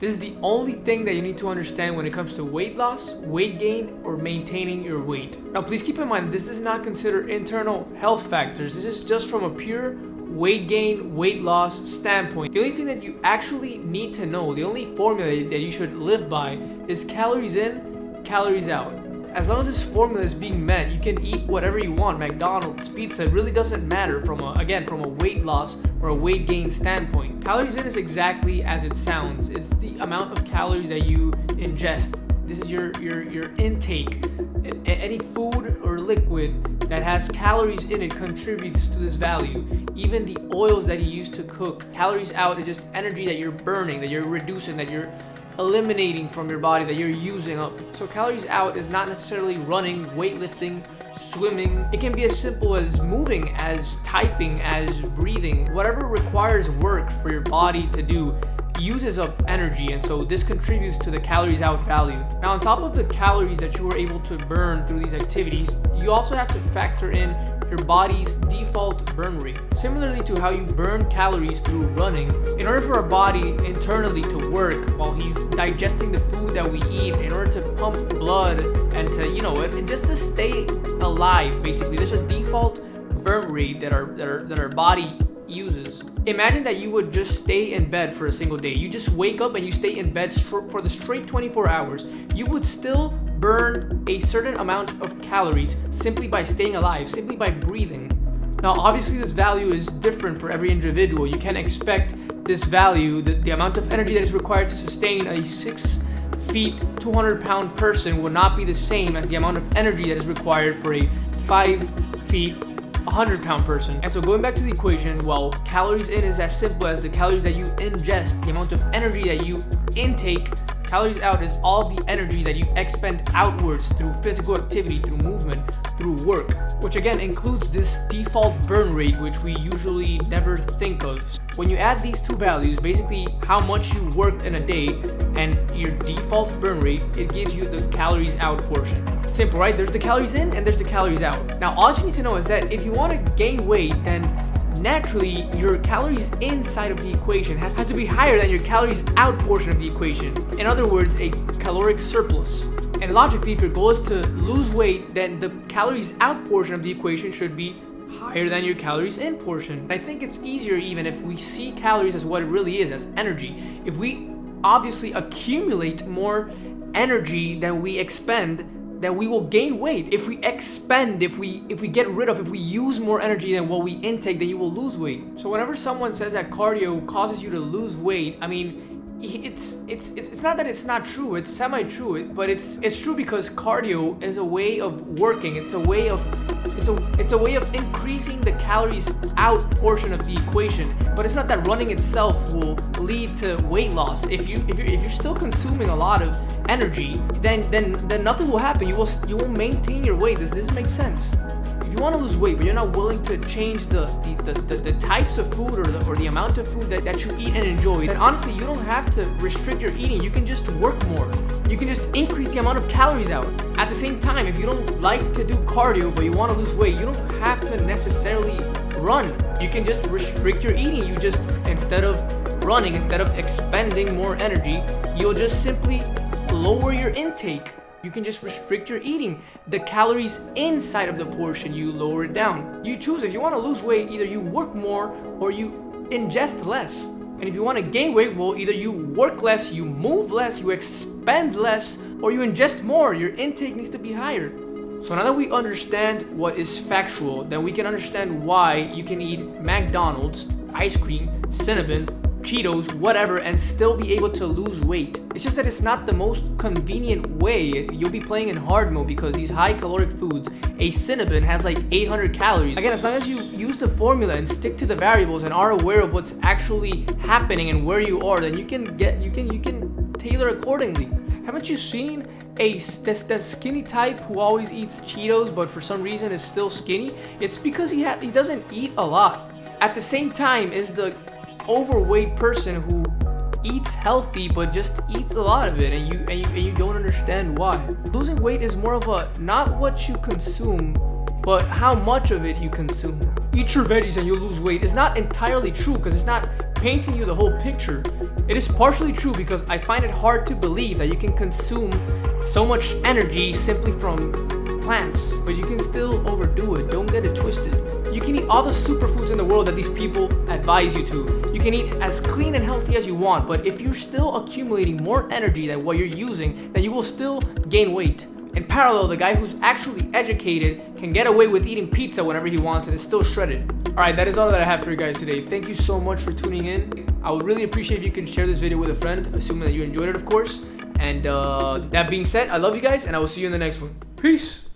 This is the only thing that you need to understand when it comes to weight loss, weight gain, or maintaining your weight. Now, please keep in mind, this does not consider internal health factors. This is just from a pure weight gain, weight loss standpoint. The only thing that you actually need to know, the only formula that you should live by is calories in, calories out. As long as this formula is being met, you can eat whatever you want, McDonald's, pizza. It really doesn't matter from a weight loss or a weight gain standpoint. Calories in is exactly as it sounds. It's the amount of calories that you ingest. This is your intake. Any food or liquid that has calories in it contributes to this value. Even the oils that you use to cook. Calories out is just energy that you're burning, that you're reducing, that you're eliminating from your body, that you're using up. So calories out is not necessarily running, weightlifting, swimming. It can be as simple as moving, as typing, as breathing. Whatever requires work for your body to do uses up energy, and so this contributes to the calories out value. Now, on top of the calories that you were able to burn through these activities, you also have to factor in your body's default burn rate. Similarly to how you burn calories through running, in order for our body internally to work while he's digesting the food that we eat, in order to pump blood and to, and just to stay alive, basically, there's a default burn rate that our body uses. Imagine that you would just stay in bed for a single day. You just wake up and you stay in bed for the straight 24 hours. You would still burn a certain amount of calories simply by staying alive, simply by breathing. Now, obviously, this value is different for every individual. You can't expect this value, the amount of energy that is required to sustain a 6 feet, 200-pound person will not be the same as the amount of energy that is required for a 5 feet, 100-pound person. And so going back to the equation, well, calories in is as simple as the calories that you ingest, the amount of energy that you intake. Calories out is all the energy that you expend outwards through physical activity, through movement, through work, which again includes this default burn rate, which we usually never think of. When you add these two values, basically how much you worked in a day and your default burn rate, it gives you the calories out portion. Simple, right? There's the calories in and there's the calories out. Now, all you need to know is that if you want to gain weight, then naturally your calories inside of the equation has to be higher than your calories out portion of the equation. In other words, a caloric surplus. And logically, if your goal is to lose weight, then the calories out portion of the equation should be higher than your calories in portion. I think it's easier even if we see calories as what it really is, as energy. If we obviously accumulate more energy than we expend, then we will gain weight. If we expend, if we get rid of, if we use more energy than what we intake, then you will lose weight. So whenever someone says that cardio causes you to lose weight, I mean, it's not that it's not true, it's semi-true, but it's true because cardio is a way of working. It's a way of increasing the calories out portion of the equation. But it's not that running itself will lead to weight loss. If you're still consuming a lot of energy, then nothing will happen. You will maintain your weight. Does this make sense? If you want to lose weight, but you're not willing to change the types of food or the amount of food that you eat and enjoy, then honestly, you don't have to restrict your eating. You can just work more. You can just increase the amount of calories out. At the same time, if you don't like to do cardio, but you want to lose weight, you don't have to necessarily run. You can just restrict your eating. You just, instead of running, instead of expending more energy, you'll just simply lower your intake. You can just restrict your eating. The calories inside of the portion, you lower it down. You choose. If you want to lose weight, either you work more or you ingest less. And if you want to gain weight, well, either you work less, you move less, you expend less, or you ingest more. Your intake needs to be higher. So now that we understand what is factual, then we can understand why you can eat McDonald's, ice cream, cinnamon, Cheetos, whatever, and still be able to lose weight. It's just that it's not the most convenient way. You'll be playing in hard mode because these high caloric foods, a cinnamon has like 800 calories. Again, as long as you use the formula and stick to the variables and are aware of what's actually happening and where you are, then you can tailor accordingly. Haven't you seen the skinny type who always eats Cheetos but for some reason is still skinny? It's because he doesn't eat a lot. At the same time is the overweight person who eats healthy but just eats a lot of it, and you don't understand why. Losing weight is more of a not what you consume, but how much of it you consume. Eat your veggies and you'll lose weight is not entirely true, because it's not painting you the whole picture. It is partially true because I find it hard to believe that you can consume so much energy simply from plants, but you can still overdo it. Don't get it twisted. You can eat all the superfoods in the world that these people advise you to. You can eat as clean and healthy as you want, but if you're still accumulating more energy than what you're using, then you will still gain weight. In parallel, the guy who's actually educated can get away with eating pizza whenever he wants and is still shredded. Alright, that is all that I have for you guys today. Thank you so much for tuning in. I would really appreciate if you can share this video with a friend, assuming that you enjoyed it, of course. And that being said, I love you guys, and I will see you in the next one. Peace!